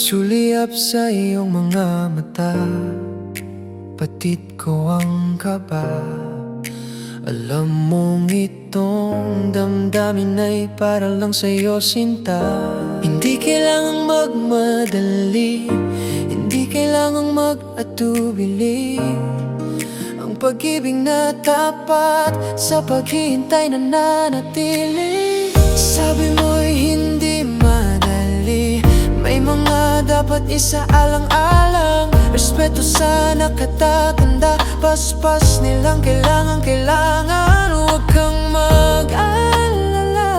Sulyap sa iyong mga mata, patid ko ang kaba. Alam mong itong damdamin ay para lang sa'yo, sinta. Hindi kailangang magmadali, hindi kailangang mag-atubili. Ang pag-ibig na tapat sa paghihintay na nanatili. Sabi mo'y hindi madali, may mga dapat isaalang-alang. Respeto sa nakatatanda, paspas nilang kailangan. Huwag kang mag-alala,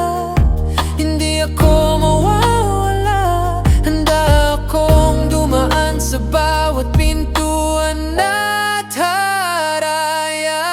hindi ako mawawala. Handa akong dumaan sa bawat pintuan at harayan.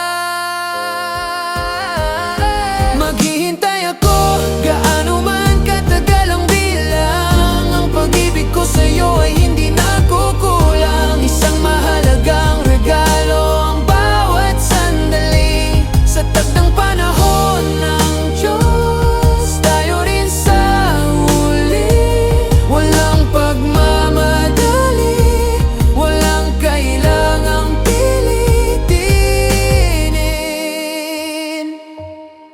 Maghihintay ako, gaano man katagal ang bilang. Ang pag-ibig ko sa'yo ay hindi nakukulang. Isang mahalagang regalo ang bawat sandali. Sa takdang panahon ng Diyos, tayo rin sa huli. Walang pagmamadali, walang kailangang pilitin.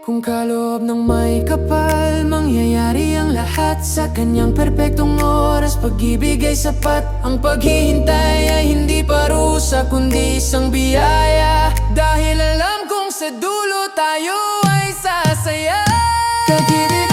Kung kaloob ng may kapal, mangyayari ang lahat sa kanyang perpektong oras. Pag-ibig ay sapat, ang paghihintay ay hindi parusa, kundi isang biyaya. Dahil alam kong sa dulo tayo ay sasaya. Pag-ibig